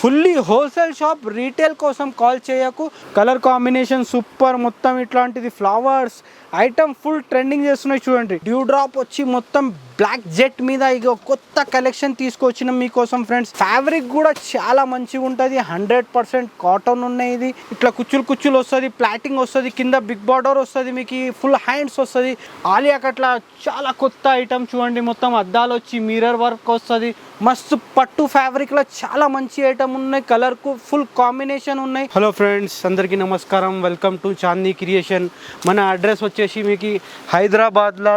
Fully wholesale shop, retail కోసం call చేయకు. Colour combination super, మొత్తం ఇట్లాంటిది ఫ్లవర్స్ ఐటమ్ ఫుల్ ట్రెండింగ్ చేస్తున్నాయి చూడండి. డ్యూ డ్రాప్ వచ్చి మొత్తం బ్లాక్ జెట్ మీద ఇక కొత్త కలెక్షన్ తీసుకొచ్చినాం మీకోసం ఫ్రెండ్స్. ఫ్యాబ్రిక్ కూడా చాలా మంచిగా ఉంటుంది, 100% కాటన్ ఉన్నాయి. ఇది ఇట్లా కుచ్చులు కుచ్చులు వస్తుంది, ప్లాటింగ్ వస్తుంది, కింద బిగ్ బార్డర్ వస్తుంది, మీకు ఫుల్ హ్యాండ్స్ వస్తుంది. ఆలియా కట్లా చాలా కొత్త ఐటమ్ చూడండి. మొత్తం అద్దాలు వచ్చి మిర్రర్ వర్క్ వస్తుంది. మస్తు పట్టు ఫ్యాబ్రిక్ లో చాలా మంచి ఐటమ్ ఉన్నాయి. కలర్ కు ఫుల్ కాంబినేషన్ ఉన్నాయి. హలో ఫ్రెండ్స్, అందరికీ నమస్కారం. Welcome to Chandi Creation. మన అడ్రస్ వచ్చేసి మీకు హైదరాబాద్లో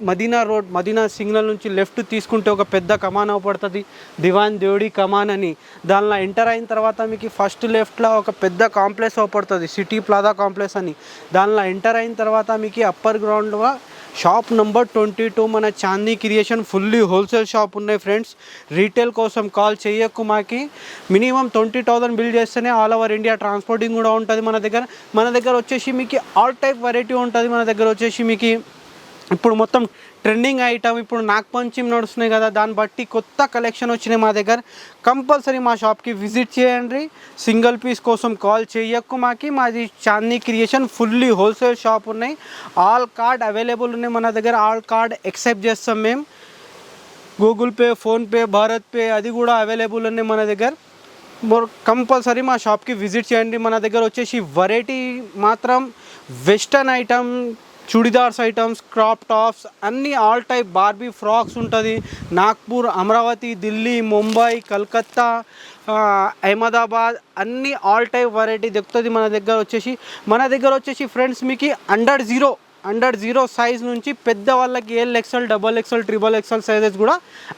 మదీనా రోడ్, మదీనా సిగ్నల్ నుంచి లెఫ్ట్ తీసుకుంటే ఒక పెద్ద కమాన్ అవపడుతుంది, దివాన్ దేవుడి కమాన్ అని. దానిలో ఎంటర్ అయిన తర్వాత మీకు ఫస్ట్ లెఫ్ట్లో ఒక పెద్ద కాంప్లెక్స్ అవపడుతుంది, సిటీ ప్లాజా కాంప్లెక్స్ అని. దానిలో ఎంటర్ అయిన తర్వాత మీకు అప్పర్ గ్రౌండ్లో షాప్ నెంబర్ 22 మన Chandi creation fully wholesale shop ఉన్నాయి ఫ్రెండ్స్. రీటైల్ కోసం కాల్ చేయకు. మాకి మినిమం 20,000 బిల్ చేస్తేనే ఆల్ ఓవర్ ఇండియా ట్రాన్స్పోర్టింగ్ కూడా ఉంటుంది మన దగ్గర వచ్చేసి మీకు ఆల్ టైప్ వెరైటీ ఉంటుంది. మన దగ్గర వచ్చేసి మీకు ఇప్పుడు మొత్తం ట్రెండింగ్ ఐటమ్, ఇప్పుడు నాగపంచమి నడుస్తున్నాయి కదా, దాన్ని బట్టి కొత్త కలెక్షన్ వచ్చినాయి మా దగ్గర. కంపల్సరీ మా షాప్కి విజిట్ చేయండి. సింగిల్ పీస్ కోసం కాల్ చేయకు. మాది Chandi creation fully wholesale shop ఉన్నాయి. ఆల్ కార్డ్ అవైలబుల్ ఉన్నాయి మన దగ్గర. ఆల్ కార్డ్ యాక్సెప్ట్ చేస్తాం మేము. Google Pay, PhonePe, Bharat Pay అది కూడా అవైలబుల్ ఉన్నాయి మన దగ్గర. కంపల్సరీ మా షాప్కి విజిట్ చేయండి. మన దగ్గర వచ్చేసి వెరైటీ మాత్రం western item, chudidars items, crop tops అన్నీ ఆల్ టైప్. బార్బీ ఫ్రాక్స్ ఉంటుంది. నాగ్పూర్, అమరావతి, ఢిల్లీ, ముంబై, కలకత్తా, అహ్మదాబాద్ అన్నీ ఆల్ టైప్ వెరైటీ దొరుకుతుంది మన దగ్గర వచ్చేసి ఫ్రెండ్స్ మీకు అండర్ జీరో సైజ్ నుంచి పెద్ద వాళ్ళకి XL, XXL, XXL సైజెస్ కూడా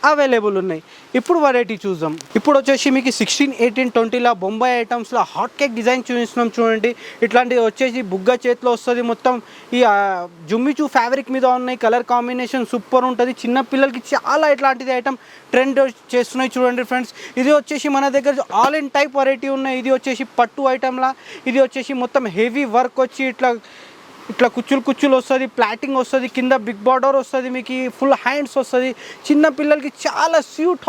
అవైలబుల్ ఉన్నాయి. ఇప్పుడు వెరైటీ చూద్దాం. ఇప్పుడు వచ్చేసి మీకు 16, 18, 20లా బొంబాయి ఐటమ్స్లో హాట్ కేక్ డిజైన్ చూపిస్తున్నాం చూడండి. ఇట్లాంటివి వచ్చేసి బుగ్గ చేతిలో వస్తుంది. మొత్తం ఈ జుమ్మిచూ ఫ్యాబ్రిక్ మీద ఉన్నాయి. కలర్ కాంబినేషన్ సూపర్ ఉంటుంది. చిన్న పిల్లలకి చాలా ఇట్లాంటిది ఐటమ్ ట్రెండ్ చేస్తున్నాయి చూడండి ఫ్రెండ్స్. ఇది వచ్చేసి మన దగ్గర ఆల్ ఇన్ టైప్ వెరైటీ ఉన్నాయి. ఇది వచ్చేసి పట్టు ఐటమ్లా. ఇది వచ్చేసి మొత్తం హెవీ వర్క్ వచ్చి ఇట్లా కుచ్చులు వస్తుంది, ప్లాటింగ్ వస్తుంది, కింద బిగ్ బార్డర్ వస్తుంది, మీకు ఫుల్ హ్యాండ్స్ వస్తుంది. చిన్న పిల్లలకి చాలా స్యూట్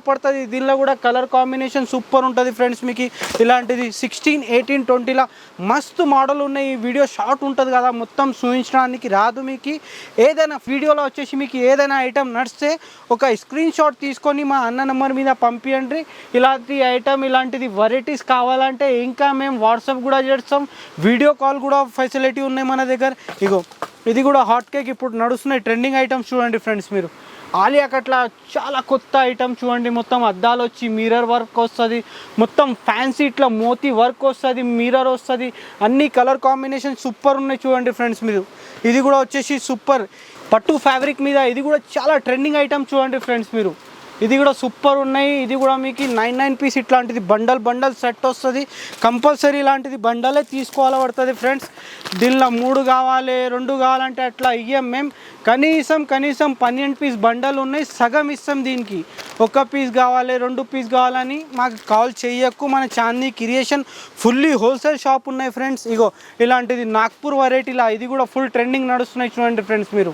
పడుతుంది. దీనిలో కూడా కలర్ కాంబినేషన్ సూపర్ ఉంటుంది ఫ్రెండ్స్. మీకు ఇలాంటిది 16, 18, 20లా మస్తు మోడల్ ఉన్నాయి. ఈ వీడియో షార్ట్ ఉంటుంది కదా, మొత్తం చూపించడానికి రాదు. మీకు ఏదైనా వీడియోలో వచ్చేసి మీకు ఏదైనా ఐటమ్ నడిస్తే ఒక స్క్రీన్ షాట్ తీసుకొని మా అన్న నెంబర్ మీద పంపించండి. ఇలాంటి ఐటమ్, ఇలాంటిది వెరైటీస్ కావాలంటే ఇంకా మేము వాట్సాప్ కూడా చేస్తాం, వీడియో కాల్ కూడా ఫెసిలిటీ ఉన్నాయి మన దగ్గర. ఇగో ఇది కూడా హాట్ కేక్ ఇప్పుడు నడుస్తున్నాయి ట్రెండింగ్ ఐటమ్స్ చూడండి ఫ్రెండ్స్. మీరు ఆలియా కట్లా చాలా కొత్త ఐటమ్ చూడండి. మొత్తం అద్దాలు వచ్చి మిర్రర్ వర్క్ వస్తుంది, మొత్తం ఫ్యాన్సీ ఇట్లా మోతీ వర్క్ వస్తుంది, మిర్రర్ వస్తుంది, అన్ని కలర్ కాంబినేషన్ సూపర్ ఉన్నాయి చూడండి ఫ్రెండ్స్. మీరు ఇది కూడా వచ్చేసి సూపర్ పట్టు ఫ్యాబ్రిక్ మీద. ఇది కూడా చాలా ట్రెండింగ్ ఐటమ్ చూడండి ఫ్రెండ్స్. మీరు ఇది కూడా సూపర్ ఉన్నాయి. ఇది కూడా మీకు 99 పీస్ ఇట్లాంటిది బండల్ సెట్ వస్తుంది. కంపల్సరీ ఇలాంటిది బండలే తీసుకోవాలి పడుతుంది ఫ్రెండ్స్. దీనిలో 3 కావాలి, 2 కావాలంటే అట్లా ఇయ్యం మేము. కనీసం 12 పీస్ బండల్ ఉన్నాయి. సగం ఇస్తాం దీనికి. 1 పీస్ కావాలి, 2 పీస్ కావాలని మాకు కాల్ చేయకు. మన Chandi creation fully wholesale shop ఉన్నాయి ఫ్రెండ్స్. ఇగో ఇలాంటిది నాగ్పూర్ వెరైటీలా. ఇది కూడా ఫుల్ ట్రెండింగ్ నడుస్తున్నాయి చూడండి ఫ్రెండ్స్. మీరు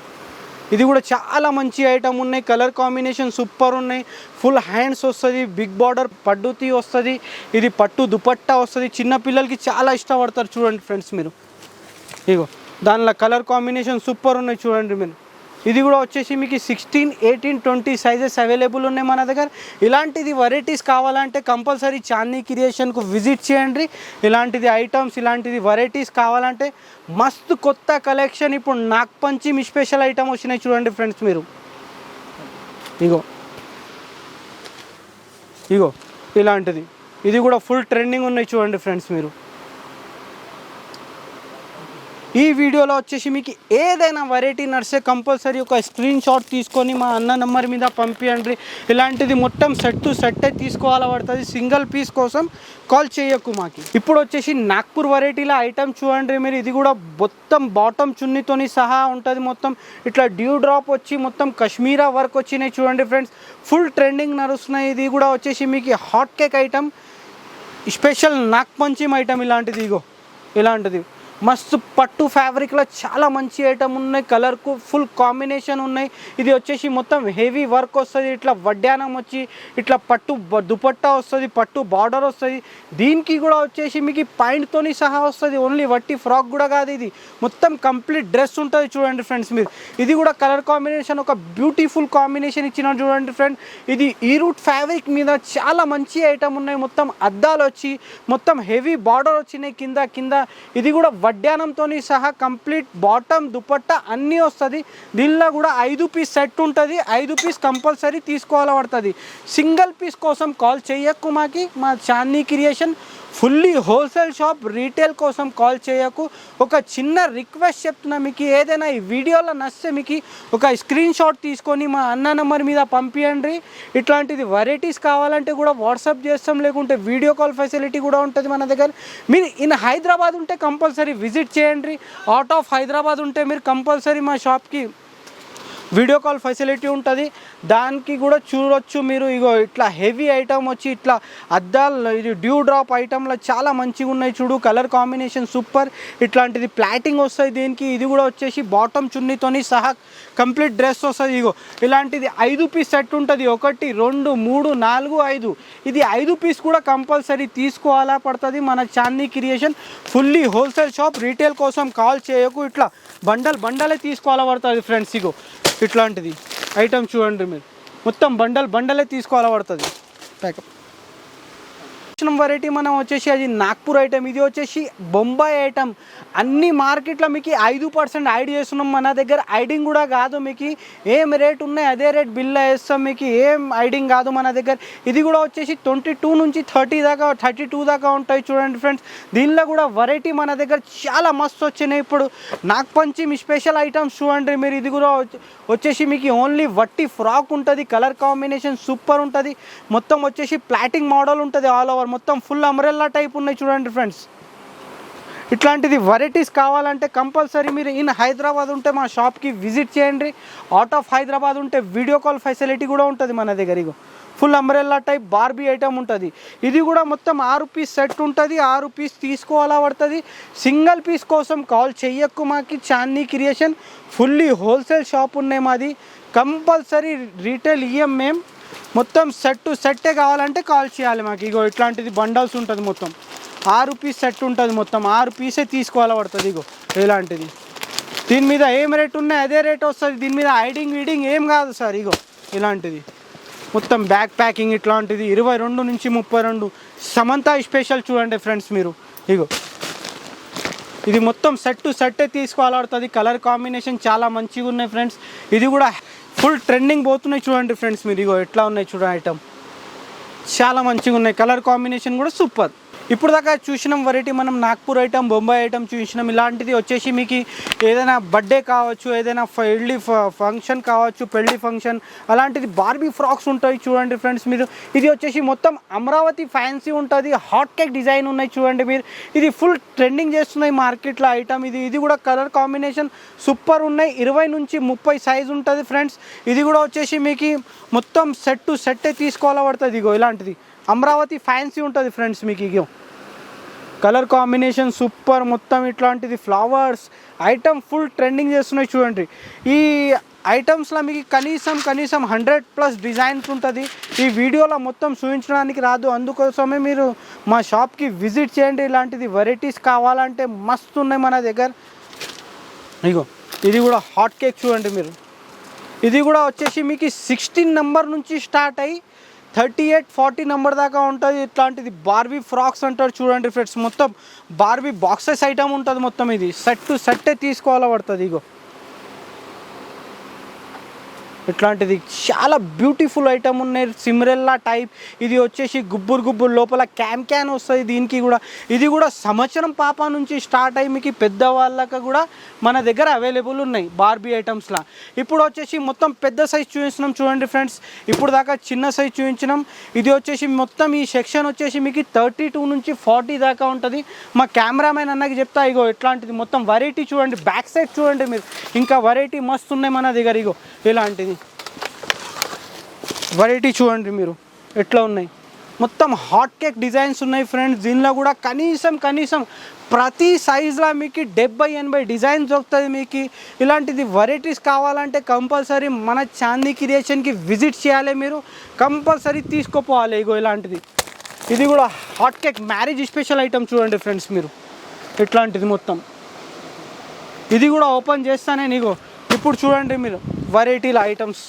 ఇది కూడా చాలా మంచి ఐటమ్ ఉన్నాయి. కలర్ కాంబినేషన్ సూపర్ ఉన్నాయి. ఫుల్ హ్యాండ్స్ వస్తుంది, బిగ్ బార్డర్ పడ్డుతీ వస్తుంది, ఇది పట్టు దుపట్టా వస్తుంది. చిన్న పిల్లలకి చాలా ఇష్టపడతారు చూడండి ఫ్రెండ్స్. మీరు ఇగో దానిలో కలర్ కాంబినేషన్ సూపర్ ఉన్నాయి చూడండి. మీరు ఇది కూడా వచ్చేసి మీకు 16, 18, 20 సైజెస్ అవైలబుల్ ఉన్నాయి మన దగ్గర. ఇలాంటిది వెరైటీస్ కావాలంటే కంపల్సరీ చాందీ క్రియేషన్కు విజిట్ చేయండి. ఇలాంటిది ఐటమ్స్, ఇలాంటిది వెరైటీస్ కావాలంటే మస్తు కొత్త కలెక్షన్ ఇప్పుడు నాగపంచమి స్పెషల్ ఐటమ్ వచ్చినాయి చూడండి ఫ్రెండ్స్. మీరు ఇగో ఇలాంటిది, ఇది కూడా ఫుల్ ట్రెండింగ్ ఉన్నాయి చూడండి ఫ్రెండ్స్. మీరు ఈ వీడియోలో వచ్చేసి మీకు ఏదైనా వెరైటీ నడిస్తే కంపల్సరీ ఒక స్క్రీన్ షాట్ తీసుకొని మా అన్న నెంబర్ మీద పంపించండి. ఇలాంటిది మొత్తం సెట్టే తీసుకోవాలి పడుతుంది. సింగిల్ పీస్ కోసం కాల్ చేయకు మాకి. ఇప్పుడు వచ్చేసి నాగ్పూర్ వెరైటీలో ఐటమ్ చూడండి మీరు. ఇది కూడా మొత్తం బాటమ్ చున్నీతోని సహా ఉంటుంది. మొత్తం ఇట్లా డ్యూ డ్రాప్ వచ్చి మొత్తం కశ్మీరా వర్క్ వచ్చినాయి చూడండి ఫ్రెండ్స్. ఫుల్ ట్రెండింగ్ నడుస్తున్నాయి. ఇది కూడా వచ్చేసి మీకు hot cake item, special Nag Panchami item. ఇలాంటిది ఇగో ఇలాంటిది మస్తు పట్టు ఫ్యాబ్రిక్లో చాలా మంచి ఐటమ్ ఉన్నాయి, కలర్కు ఫుల్ కాంబినేషన్ ఉన్నాయి. ఇది వచ్చేసి మొత్తం హెవీ వర్క్ వస్తుంది, ఇట్లా వడ్డానం వచ్చి ఇట్లా పట్టు దుపట్టా వస్తుంది, పట్టు బార్డర్ వస్తుంది. దీనికి కూడా వచ్చేసి మీకు పాయింట్తోని సహా వస్తుంది, ఓన్లీ వట్టి ఫ్రాక్ కూడా కాదు, ఇది మొత్తం కంప్లీట్ డ్రెస్ ఉంటుంది. చూడండి ఫ్రెండ్స్ మీరు, ఇది కూడా కలర్ కాంబినేషన్ ఒక బ్యూటిఫుల్ కాంబినేషన్ ఇచ్చిన చూడండి ఫ్రెండ్. ఇది ఈ రూట్ ఫ్యాబ్రిక్ మీద చాలా మంచి ఐటమ్ ఉన్నాయి, మొత్తం అద్దాలు వచ్చి మొత్తం హెవీ బార్డర్ వచ్చినాయి కింద కింద. ఇది కూడా వడ్డానంతో సహా కంప్లీట్ బాటమ్ దుపట్టా అన్నీ వస్తుంది. దీనిలో కూడా 5 పీస్ సెట్ ఉంటుంది, 5 పీస్ కంపల్సరీ తీసుకోవాలి పడుతుంది. సింగిల్ పీస్ కోసం కాల్ చేయకు, మా Chandni creation fully wholesale shop, retail కోసం కాల్ చేయకు. ఒక చిన్న రిక్వెస్ట్ చెప్తున్నా, మీకు ఏదైనా ఈ వీడియోలో నచ్చితే మీకు ఒక స్క్రీన్ షాట్ తీసుకొని మా అన్న నెంబర్ మీద పంపించండి. ఇట్లాంటిది వెరైటీస్ కావాలంటే కూడా వాట్సాప్ చేస్తాం, లేకుంటే వీడియో కాల్ ఫెసిలిటీ కూడా ఉంటుంది మన దగ్గర. మీరు ఇన్ హైదరాబాద్ ఉంటే కంపల్సరీ విజిట్ చేయండి, అవుట్ ఆఫ్ హైదరాబాద్ ఉంటే మీరు కంపల్సరీ మా షాప్కి వీడియో కాల్ ఫెసిలిటీ ఉంటుంది, దానికి కూడా చూడొచ్చు మీరు. ఇగో ఇట్లా హెవీ ఐటమ్ వచ్చి ఇట్లా అద్దాలు, ఇది డ్యూ డ్రాప్ ఐటమ్లో చాలా మంచిగా ఉన్నాయి చూడు, కలర్ కాంబినేషన్ సూపర్. ఇట్లాంటిది ప్లాటింగ్ వస్తుంది దీనికి. ఇది కూడా వచ్చేసి బాటమ్ చున్నీతోని సహా కంప్లీట్ డ్రెస్ వస్తుంది. ఇగో ఇలాంటిది 5 పీస్ సెట్ ఉంటుంది, 1 2 3 4 5. ఇది 5 పీస్ కూడా కంపల్సరీ తీసుకోవాలా పడుతుంది. మన Chandni creation fully wholesale shop, retail కోసం కాల్ చేయకు. ఇట్లా బండలే తీసుకోవాలా పడుతుంది ఫ్రెండ్స్. ఇగో ఇట్లాంటిది ఐటమ్ చూడండి మీరు, మొత్తం బండలే తీసుకోవాలా పడుతుంది. ప్యాకప్ వెరైటీ మనం వచ్చేసి అది నాగ్పూర్ ఐటమ్, ఇది వచ్చేసి బొంబాయి ఐటమ్. అన్ని మార్కెట్లో మీకు 5% ఐడ్ చేస్తున్నాం, మన దగ్గర ఐడింగ్ కూడా కాదు. మీకు ఏం రేట్ ఉన్నాయి అదే రేట్ బిల్ వేస్తాం, మీకు ఏం ఐడింగ్ కాదు మన దగ్గర. ఇది కూడా వచ్చేసి 22 నుంచి 30 దాకా 32 దాకా ఉంటాయి చూడండి ఫ్రెండ్స్. దీనిలో కూడా వెరైటీ మన దగ్గర చాలా మస్తు వచ్చినాయి. ఇప్పుడు నాగపంచమి స్పెషల్ ఐటమ్స్ చూడండి మీరు. ఇది కూడా వచ్చేసి మీకు ఓన్లీ వట్టి ఫ్రాక్ ఉంటుంది, కలర్ కాంబినేషన్ సూపర్ ఉంటుంది. మొత్తం వచ్చేసి ప్లాటింగ్ మోడల్ ఉంటుంది, ఆల్ ఓవర్ మొత్తం ఫుల్ అంబ్రెల్లా టైప్ ఉన్నాయి చూడండి ఫ్రెండ్స్. ఇట్లాంటిది వెరైటీస్ కావాలంటే కంపల్సరీ మీరు ఇన్ హైదరాబాద్ ఉంటే మా షాప్కి విజిట్ చేయండి, అవుట్ ఆఫ్ హైదరాబాద్ ఉంటే వీడియో కాల్ ఫెసిలిటీ కూడా ఉంటుంది మన దగ్గర. ఇగో full umbrella type Barbie item ఉంటుంది. ఇది కూడా మొత్తం 6 పీస్ సెట్ ఉంటుంది, 6 పీస్ తీసుకోవాలా పడుతుంది. సింగిల్ పీస్ కోసం కాల్ చెయ్యకు, మాకి Chandni creation fully wholesale shop ఉన్నాయి మాది. కంపల్సరీ రీటైల్ ఇయ్యం మేము, మొత్తం సెట్టే కావాలంటే కాల్ చేయాలి మాకు. ఇగో ఇట్లాంటిది బండల్స్ ఉంటుంది, మొత్తం 6 పీస్ సెట్ ఉంటుంది, మొత్తం 6 పీసే తీసుకోవాలా పడుతుంది. ఇగో ఇలాంటిది, దీని మీద ఏం రేట్ ఉన్నాయి అదే రేట్ వస్తుంది, దీని మీద ఐడింగ్ ఏం కాదు సార్. ఇగో ఇలాంటిది మొత్తం బ్యాక్ ప్యాకింగ్ ఇట్లాంటిది 22 నుంచి 32. సమంతా స్పెషల్ చూడండి ఫ్రెండ్స్ మీరు. ఇగో ఇది మొత్తం సెట్టే తీసుకోవాలడుతుంది, కలర్ కాంబినేషన్ చాలా మంచిగా ఉన్నాయి ఫ్రెండ్స్. ఇది కూడా ఫుల్ ట్రెండింగ్ పోతున్నాయి చూడండి ఫ్రెండ్స్ మీరు. ఇగో ఎట్లా ఉన్నాయి చూడండి ఐటమ్, చాలా మంచిగా ఉన్నాయి, కలర్ కాంబినేషన్ కూడా సూపర్. ఇప్పుడు దాకా చూసినాం వెరైటీ మనం నాగ్పూర్ ఐటమ్, బొంబాయి ఐటమ్ చూసినాం. ఇలాంటిది వచ్చేసి మీకు ఏదైనా బర్త్డే కావచ్చు, ఏదైనా పెళ్ళి ఫంక్షన్ కావచ్చు, పెళ్ళి ఫంక్షన్ అలాంటిది బార్బీ ఫ్రాక్స్ ఉంటాయి చూడండి ఫ్రెండ్స్ మీరు. ఇది వచ్చేసి మొత్తం అమరావతి ఫ్యాన్సీ ఉంటుంది, హాట్ కేక్ డిజైన్ ఉన్నాయి చూడండి మీరు. ఇది ఫుల్ ట్రెండింగ్ చేస్తున్నాయి మార్కెట్లో ఐటమ్. ఇది కూడా కలర్ కాంబినేషన్ సూపర్ ఉన్నాయి, 20 నుంచి 30 సైజ్ ఉంటుంది ఫ్రెండ్స్. ఇది కూడా వచ్చేసి మీకు మొత్తం సెట్టే తీసుకోవాలా పడుతుంది. ఇగో ఇలాంటిది అమరావతి ఫ్యాన్సీ ఉంటుంది ఫ్రెండ్స్ మీకు. ఇగో కలర్ కాంబినేషన్ సూపర్, మొత్తం ఇట్లాంటిది ఫ్లవర్స్ ఐటమ్ ఫుల్ ట్రెండింగ్ చేస్తున్నాయి చూడండి. ఈ ఐటమ్స్లో మీకు కనీసం 100+ డిజైన్స్ ఉంటుంది. ఈ వీడియోలో మొత్తం చూపించడానికి రాదు, అందుకోసమే మీరు మా షాప్కి విజిట్ చేయండి. ఇలాంటిది వెరైటీస్ కావాలంటే మస్తు ఉన్నాయి మన దగ్గర. ఇగో ఇది కూడా హాట్ కేక్ చూడండి మీరు. ఇది కూడా వచ్చేసి మీకు 16 నెంబర్ నుంచి స్టార్ట్ అయ్యి 38-40 నెంబర్ దాకా ఉంటుంది. ఇట్లాంటిది బార్బీ ఫ్రాక్స్ అంటారు చూడండి ఫ్రెండ్స్. మొత్తం బార్బీ బాక్సెస్ ఐటమ్ ఉంటుంది మొత్తం. ఇది సెట్టే తీసుకోవాలా పడుతుంది. ఇగో ఇట్లాంటిది చాలా బ్యూటిఫుల్ ఐటమ్ ఉన్నాయి, సిమ్రెల్లా టైప్. ఇది వచ్చేసి గుబ్బురు లోపల క్యాన్ వస్తుంది దీనికి కూడా. ఇది కూడా సంవత్సరం పాప నుంచి స్టార్ట్ అయ్యి మీకు పెద్దవాళ్ళకి కూడా మన దగ్గర అవైలబుల్ ఉన్నాయి బార్బీ ఐటమ్స్లా. ఇప్పుడు వచ్చేసి మొత్తం పెద్ద సైజ్ చూపించినాం చూడండి ఫ్రెండ్స్, ఇప్పుడు దాకా చిన్న సైజ్ చూపించినాం. ఇది వచ్చేసి మొత్తం ఈ సెక్షన్ వచ్చేసి మీకు 32 నుంచి 40 దాకా ఉంటుంది. మా కెమెరామెన్ అన్నకి చెప్తా. ఇగో ఇట్లాంటిది మొత్తం వెరైటీ చూడండి, బ్యాక్ సైడ్ చూడండి మీరు, ఇంకా వెరైటీ మస్తు ఉన్నాయి మన దగ్గర. ఇగో ఇలాంటిది వెరైటీ చూడండి మీరు ఎట్లా ఉన్నాయి. మొత్తం హాట్ కేక్ డిజైన్స్ ఉన్నాయి ఫ్రెండ్స్. దీనిలో కూడా కనీసం ప్రతి సైజులో మీకు 70-80 డిజైన్స్ దొరుకుతుంది మీకు. ఇలాంటిది వెరైటీస్ కావాలంటే కంపల్సరీ మన చాందీ క్రియేషన్కి విజిట్ చేయాలి, మీరు కంపల్సరీ తీసుకోపోవాలి. ఇగో ఇలాంటిది, ఇది కూడా hot cake marriage special item చూడండి ఫ్రెండ్స్ మీరు. ఇట్లాంటిది మొత్తం ఇది కూడా ఓపెన్ చేస్తానే నీగో. ఇప్పుడు చూడండి మీరు వెరైటీల ఐటమ్స్,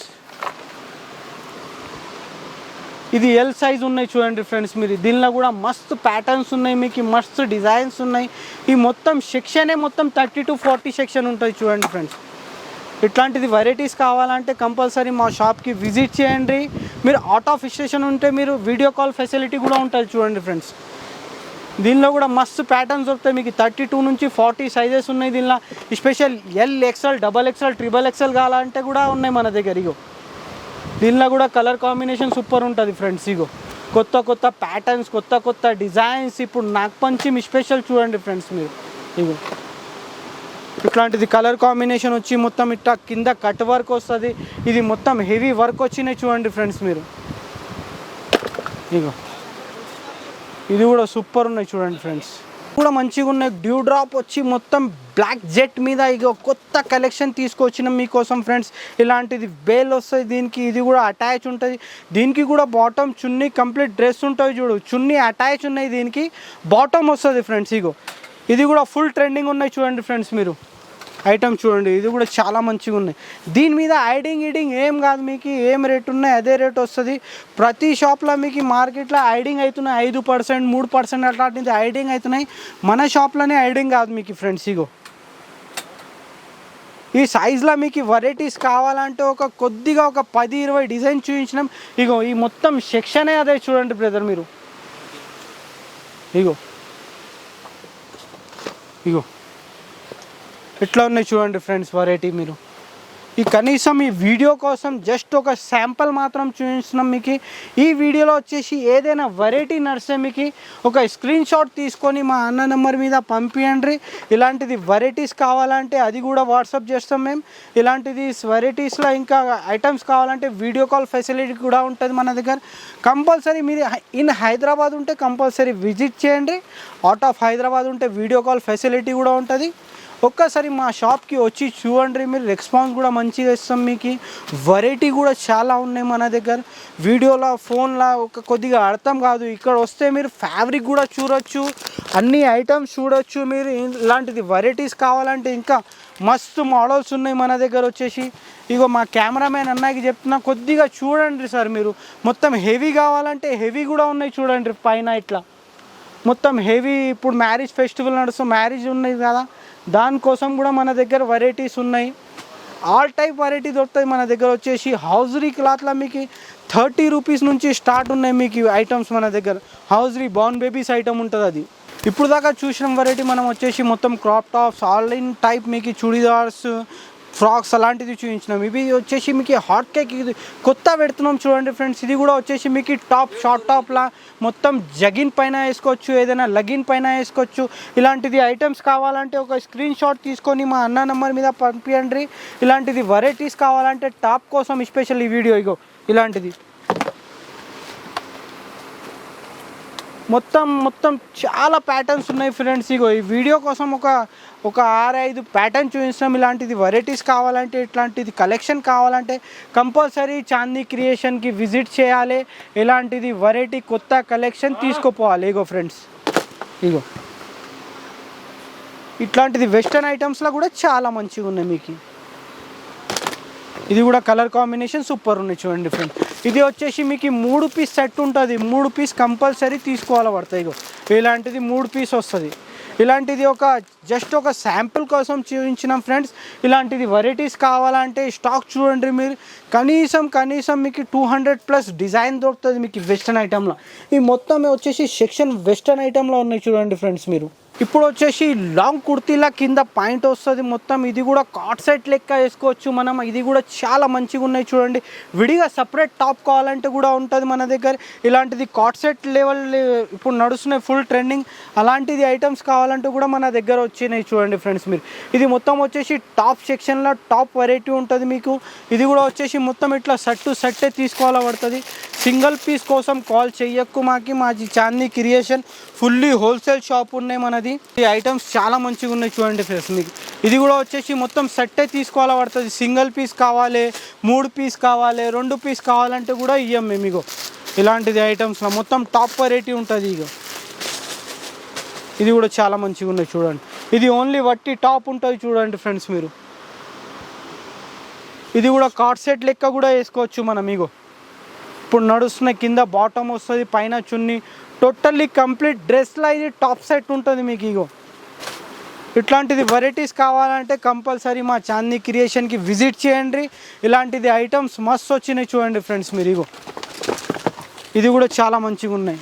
ఇది ఎల్ సైజ్ ఉన్నాయి చూడండి ఫ్రెండ్స్ మీరు. దీనిలో కూడా మస్తు ప్యాటర్న్స్ ఉన్నాయి మీకు, మస్తు డిజైన్స్ ఉన్నాయి. ఈ మొత్తం సెక్షనే మొత్తం 30 to 40 సెక్షన్ ఉంటుంది చూడండి ఫ్రెండ్స్. ఇట్లాంటిది వెరైటీస్ కావాలంటే కంపల్సరీ మా షాప్కి విజిట్ చేయండి. మీరు అవుట్ ఆఫ్ స్టేషన్ ఉంటే మీరు వీడియో కాల్ ఫెసిలిటీ కూడా ఉంటుంది చూడండి ఫ్రెండ్స్. దీనిలో కూడా మస్తు ప్యాటర్న్స్ దొరుకుతాయి మీకు. 32 నుంచి 40 సైజెస్ ఉన్నాయి దీనిలో. Special L, XL, XXL, XXL కావాలంటే కూడా ఉన్నాయి మన దగ్గర. ఇగో దీనిలో కూడా కలర్ కాంబినేషన్ సూపర్ ఉంటుంది ఫ్రెండ్స్. ఇగో కొత్త ప్యాటర్న్స్, కొత్త డిజైన్స్. ఇప్పుడు నాగపంచమి స్పెషల్ చూడండి ఫ్రెండ్స్ మీరు. ఇగో ఇట్లాంటిది కలర్ కాంబినేషన్ వచ్చి మొత్తం ఇట్లా కింద కట్ వర్క్ వస్తుంది. ఇది మొత్తం హెవీ వర్క్ వచ్చినాయి చూడండి ఫ్రెండ్స్ మీరు. ఇగో ఇది కూడా సూపర్ ఉన్నాయి చూడండి ఫ్రెండ్స్, కూడా మంచిగా ఉన్నాయి. డ్యూ డ్రాప్ వచ్చి మొత్తం బ్లాక్ జెట్ మీద ఇక కొత్త కలెక్షన్ తీసుకొచ్చినాం మీకోసం ఫ్రెండ్స్. ఇలాంటిది బేల్ వస్తుంది దీనికి, ఇది కూడా అటాచ్ ఉంటుంది. దీనికి కూడా బాటమ్ చున్నీ కంప్లీట్ డ్రెస్ ఉంటుంది చూడు, చున్నీ అటాచ్ ఉన్నాయి దీనికి, బాటమ్ వస్తుంది ఫ్రెండ్స్. ఇగో ఇది కూడా ఫుల్ ట్రెండింగ్ ఉన్నాయి చూడండి ఫ్రెండ్స్ మీరు. ఐటమ్ చూడండి, ఇది కూడా చాలా మంచిగా ఉన్నాయి. దీని మీద ఐడింగ్ ఏం కాదు మీకు, ఏం రేట్ ఉన్నాయి అదే రేట్ వస్తుంది. ప్రతి షాప్లో మీకు మార్కెట్లో ఐడింగ్ అవుతున్నాయి 5%, 3% అట్లాంటిది ఐడింగ్ అవుతున్నాయి. మన షాప్లోనే ఐడింగ్ కాదు మీకు ఫ్రెండ్స్. ఇగో ఈ సైజులో మీకు వెరైటీస్ కావాలంటే కొద్దిగా ఒక 10-20 డిజైన్ చూపించినాం. ఇగో ఈ మొత్తం సెక్షనే అదే చూడండి బ్రదర్ మీరు. ఇగో ఇగో ఎట్లా ఉన్నాయి చూడండి ఫ్రెండ్స్ వెరైటీ మీరు. ఈ కనీసం ఈ వీడియో కోసం జస్ట్ ఒక శాంపుల్ మాత్రం చూపిస్తున్నాం మీకు. ఈ వీడియోలో వచ్చేసి ఏదైనా వెరైటీ నడిస్తే మీకు ఒక స్క్రీన్ షాట్ తీసుకొని మా అన్న నెంబర్ మీద పంపించండి. ఇలాంటిది వెరైటీస్ కావాలంటే అది కూడా వాట్సాప్ చేస్తాం మేము. ఇలాంటిది వెరైటీస్లో ఇంకా ఐటమ్స్ కావాలంటే వీడియో కాల్ ఫెసిలిటీ కూడా ఉంటుంది మన దగ్గర. కంపల్సరీ మీరు ఇన్ హైదరాబాద్ ఉంటే కంపల్సరీ విజిట్ చేయండి. అవుట్ ఆఫ్ హైదరాబాద్ ఉంటే వీడియో కాల్ ఫెసిలిటీ కూడా ఉంటుంది. ఒక్కసారి మా షాప్కి వచ్చి చూడండి మీరు, రెస్పాన్స్ కూడా మంచిగా ఇస్తాం మీకు. వెరైటీ కూడా చాలా ఉన్నాయి మన దగ్గర. వీడియోలో ఫోన్లో కొద్దిగా అర్థం కాదు, ఇక్కడ వస్తే మీరు ఫ్యాబ్రిక్ కూడా చూడొచ్చు, అన్ని ఐటమ్స్ చూడొచ్చు మీరు. ఇలాంటిది వెరైటీస్ కావాలంటే ఇంకా మస్తు మోడల్స్ ఉన్నాయి మన దగ్గర వచ్చేసి. ఇగో మా కెమెరామెన్ అన్నకి చెప్తున్నా, కొద్దిగా చూడండి సార్ మీరు. మొత్తం హెవీ కావాలంటే హెవీ కూడా ఉన్నాయి చూడండి పైన ఇట్లా మొత్తం హెవీ. ఇప్పుడు మ్యారేజ్ ఫెస్టివల్ నడుస్తుంది, మ్యారేజ్ ఉన్నాయి కదా, దానికోసం కూడా మన దగ్గర వెరైటీస్ ఉన్నాయి. ఆల్ టైప్ వెరైటీ దొరుకుతాయి మన దగ్గర వచ్చేసి. హౌజరీ క్లాత్లో మీకు 30 రూపీస్ నుంచి స్టార్ట్ ఉన్నాయి మీకు ఐటమ్స్ మన దగ్గర. హౌజరీ బార్న్ బేబీస్ ఐటమ్ ఉంటుంది అది. ఇప్పుడు దాకా చూసిన వెరైటీ మనం వచ్చేసి మొత్తం crop tops, all in type మీకు చుడిదార్స్, ఫ్రాక్స్ అలాంటిది చూపించినాం. ఇవి వచ్చేసి మీకు హాట్ కేక్ ఇది కొత్త పెడుతున్నాం చూడండి ఫ్రెండ్స్. ఇది కూడా వచ్చేసి మీకు టాప్, షార్ట్ టాప్లా మొత్తం జగిన్ పైన వేసుకోవచ్చు, ఏదైనా లగిన్ పైన వేసుకోవచ్చు. ఇలాంటిది ఐటమ్స్ కావాలంటే ఒక స్క్రీన్ షాట్ తీసుకొని మా అన్న నెంబర్ మీద పంపించండి. ఇలాంటిది వెరైటీస్ కావాలంటే టాప్ కోసం స్పెషల్ ఈ వీడియో. ఇగో ఇలాంటిది మొత్తం చాలా ప్యాటర్న్స్ ఉన్నాయి ఫ్రెండ్స్. ఇగో ఈ వీడియో కోసం ఒక 6-5 ప్యాటర్న్ చూపిస్తాం. ఇలాంటిది వెరైటీస్ కావాలంటే, ఇట్లాంటిది కలెక్షన్ కావాలంటే కంపల్సరీ చాందీ క్రియేషన్కి విజిట్ చేయాలి. ఇలాంటిది వెరైటీ కొత్త కలెక్షన్ తీసుకుపోవాలి. ఇగో ఫ్రెండ్స్, ఇగో ఇట్లాంటిది వెస్టర్న్ ఐటమ్స్లో కూడా చాలా మంచిగా ఉన్నాయి మీకు. ఇది కూడా కలర్ కాంబినేషన్ సూపర్ ఉన్నాయి చూడండి ఫ్రెండ్స్. ఇది వచ్చేసి మీకు 3 పీస్ సెట్ ఉంటుంది, 3 పీస్ కంపల్సరీ తీసుకోవాలి పడతాయి. ఇగో ఇలాంటిది 3 పీస్ వస్తుంది. ఇలాంటిది జస్ట్ ఒక శాంపుల్ కోసం చూపించినాం ఫ్రెండ్స్. ఇలాంటిది వెరైటీస్ కావాలంటే స్టాక్ చూడండి మీరు. కనీసం మీకు 200+ డిజైన్ దొరుకుతుంది మీకు వెస్టర్న్ ఐటెంలో. ఈ మొత్తం వచ్చేసి సెక్షన్ వెస్టర్న్ ఐటెంలో ఉన్నాయి చూడండి ఫ్రెండ్స్ మీరు. ఇప్పుడు వచ్చేసి లాంగ్ కుర్తీలా కింద పాయింట్ వస్తుంది మొత్తం. ఇది కూడా కాట్ సెట్ లెక్క వేసుకోవచ్చు మనం. ఇది కూడా చాలా మంచిగా ఉన్నాయి చూడండి. విడిగా సపరేట్ టాప్ కావాలంటే కూడా ఉంటుంది మన దగ్గర. ఇలాంటిది కాట్ సెట్ లెవెల్ ఇప్పుడు నడుస్తున్నాయి, ఫుల్ ట్రెండింగ్. అలాంటిది ఐటమ్స్ కావాలంటే కూడా మన దగ్గర వచ్చినాయి చూడండి ఫ్రెండ్స్ మీరు. ఇది మొత్తం వచ్చేసి టాప్ సెక్షన్లో టాప్ వెరైటీ ఉంటుంది మీకు. ఇది కూడా వచ్చేసి మొత్తం ఇట్లా సెట్టే తీసుకోవాలా పడుతుంది. సింగిల్ పీస్ కోసం కాల్ చెయ్యక్కు మాది Chandi creation fully wholesale shop ఉన్నాయి మనది. ఈ ఐటమ్స్ చాలా మంచిగా ఉన్నాయి చూడండి ఫ్రెండ్స్. మీకు ఇది కూడా వచ్చేసి మొత్తం సెట్టే తీసుకోవాలా పడుతుంది. సింగిల్ పీస్ కావాలి, 3 పీస్ కావాలి, 2 పీస్ కావాలంటే కూడా ఇవ్వం మేము. ఇగో ఇలాంటిది ఐటమ్స్లో మొత్తం టాప్ వెరైటీ ఉంటుంది. ఇగో ఇది కూడా చాలా మంచిగా ఉన్నాయి చూడండి. ఇది ఓన్లీ వట్టి టాప్ ఉంటుంది చూడండి ఫ్రెండ్స్. మీరు ఇది కూడా కార్డ్ సెట్ లెక్క కూడా వేసుకోవచ్చు మనం. ఇగో ఇప్పుడు నడుస్తున్న కింద బాటమ్ వస్తుంది, పైన చున్నీ, టోటల్లీ కంప్లీట్ డ్రెస్లో ఇది టాప్ సెట్ ఉంటుంది మీకు. ఇగో ఇట్లాంటిది వెరైటీస్ కావాలంటే కంపల్సరీ మా చాందీ క్రియేషన్కి విజిట్ చేయండి. ఇలాంటిది ఐటమ్స్ మస్తు వచ్చినాయి చూడండి ఫ్రెండ్స్. మీరు ఇగో ఇది కూడా చాలా మంచిగా ఉన్నాయి.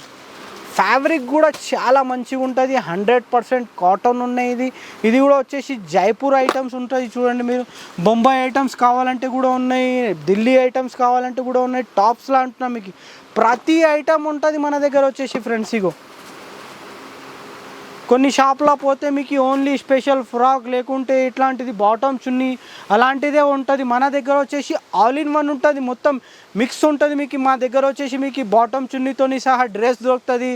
ఫ్యాబ్రిక్ కూడా చాలా మంచిగా ఉంటుంది, 100% కాటన్ ఉన్నాయి. ఇది కూడా వచ్చేసి జైపూర్ ఐటమ్స్ ఉంటుంది చూడండి. మీరు బొంబాయి ఐటమ్స్ కావాలంటే కూడా ఉన్నాయి, ఢిల్లీ ఐటమ్స్ కావాలంటే కూడా ఉన్నాయి. టాప్స్లా అంటున్నా మీకు ప్రతి ఐటమ్ ఉంటుంది మన దగ్గర వచ్చేసి ఫ్రెండ్స్. ఇగో కొన్ని షాప్లో పోతే మీకు ఓన్లీ స్పెషల్ ఫ్రాక్ లేకుంటే ఇట్లాంటిది బాటమ్ చున్నీ అలాంటిదే ఉంటుంది. మన దగ్గర వచ్చేసి ఆల్ ఇన్ వన్ ఉంటుంది, మొత్తం మిక్స్ ఉంటుంది మీకు. మా దగ్గర వచ్చేసి మీకు బాటమ్ చున్నీతోని సహా డ్రెస్ దొరుకుతుంది,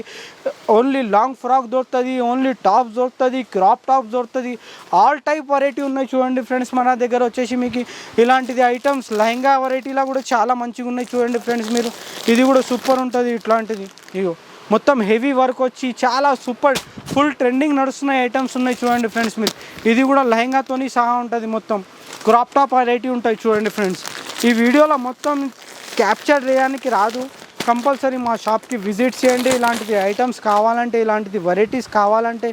ఓన్లీ లాంగ్ ఫ్రాక్ దొరుకుతుంది, ఓన్లీ టాప్స్ దొరుకుతుంది, క్రాప్ టాప్స్ దొరుకుతుంది. ఆల్ టైప్ వెరైటీ ఉన్నాయి చూడండి ఫ్రెండ్స్. మన దగ్గర వచ్చేసి మీకు ఇలాంటిది ఐటమ్స్ లెహంగా వెరైటీలా కూడా చాలా మంచిగా ఉన్నాయి చూడండి ఫ్రెండ్స్. మీరు ఇది కూడా సూపర్ ఉంటుంది ఇట్లాంటిది. ఇగో మొత్తం హెవీ వర్క్ వచ్చి చాలా సూపర్ ఫుల్ ట్రెండింగ్ నడుస్తున్న ఐటమ్స్ ఉన్నాయి చూడండి ఫ్రెండ్స్. మీరు ఇది కూడా లెహంగాతోని సహా ఉంటుంది, మొత్తం క్రాప్ టాప్ వెరైటీ ఉంటాయి చూడండి ఫ్రెండ్స్. ఈ వీడియోలో మొత్తం క్యాప్చర్ చేయడానికి రాదు, కంపల్సరీ మా షాప్కి విజిట్ చేయండి. ఇలాంటిది ఐటమ్స్ కావాలంటే, ఇలాంటిది వెరైటీస్ కావాలంటే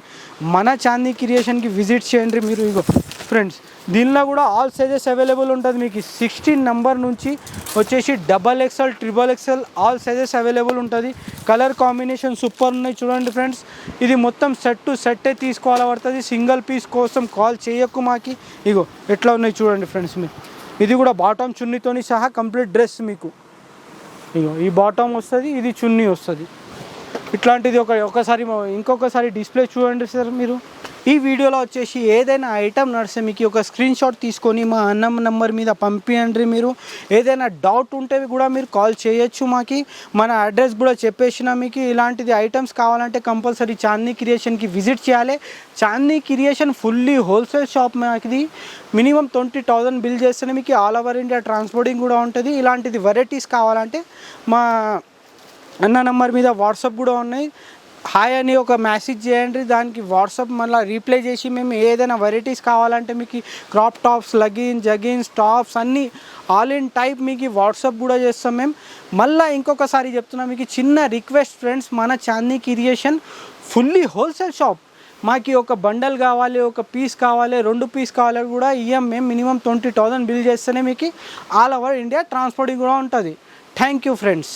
మన చాందీ క్రియేషన్కి విజిట్ చేయండి మీరు. ఇగో ఫ్రెండ్స్ దీనిలో కూడా ఆల్ సైజెస్ అవైలబుల్ ఉంటుంది మీకు. 16 నెంబర్ నుంచి వచ్చేసి XXL, XXL all sizes available ఉంటుంది. కలర్ కాంబినేషన్ సూపర్ ఉన్నాయి చూడండి ఫ్రెండ్స్. ఇది మొత్తం సెట్ టు సెట్టే తీసుకోవాలి పడుతుంది. సింగిల్ పీస్ కోసం కాల్ చేయకు మాకి. ఇగో ఎట్లా ఉన్నాయి చూడండి ఫ్రెండ్స్. మీరు ఇది కూడా బాటమ్ చున్నీతోని సహా కంప్లీట్ డ్రెస్ మీకు. ఇగో ఈ బాటమ్ వస్తుంది, ఇది చున్నీ వస్తుంది. ఇట్లాంటిది ఒకసారి ఇంకొకసారి డిస్ప్లే చూడండి సార్. మీరు ఈ వీడియోలో వచ్చేసి ఏదైనా ఐటమ్ నడిస్తే మీకు ఒక స్క్రీన్ షాట్ తీసుకొని మా అన్నం నెంబర్ మీద పంపించండి. మీరు ఏదైనా డౌట్ ఉంటే కూడా మీరు కాల్ చేయొచ్చు మాకి. మన అడ్రస్ కూడా చెప్పేసిన మీకు. ఇలాంటిది ఐటమ్స్ కావాలంటే కంపల్సరీ చాందీ క్రియేషన్కి విజిట్ చేయాలి. Chandi creation fully wholesale shop మాకిది. మినిమం 20,000 బిల్ చేస్తేనే మీకు ఆల్ ఓవర్ ఇండియా ట్రాన్స్పోర్టింగ్ కూడా ఉంటుంది. ఇలాంటిది వెరైటీస్ కావాలంటే మా అన్న నెంబర్ మీద వాట్సాప్ కూడా ఉన్నాయి. హాయ్ అని ఒక మెసేజ్ చేయండి, దానికి వాట్సాప్ మళ్ళీ రీప్లై చేసి మేము ఏదైనా వెరైటీస్ కావాలంటే మీకు క్రాప్ టాప్స్, జగిన్స్, టాప్స్ అన్నీ ఆల్ ఇన్ టైప్ మీకు వాట్సాప్ కూడా చేస్తాం మేము. మళ్ళీ ఇంకొకసారి చెప్తున్నాం మీకు చిన్న రిక్వెస్ట్ ఫ్రెండ్స్, మన Chandi creation fully wholesale shop. మాకు ఒక బండల్ కావాలి, ఒక పీస్ కావాలి, 2 పీస్ కావాలి కూడా ఇయ్యం మేము. మినిమం 20,000 బిల్ చేస్తేనే మీకు ఆల్ ఓవర్ ఇండియా ట్రాన్స్పోర్టింగ్ కూడా ఉంటుంది. Thank you friends.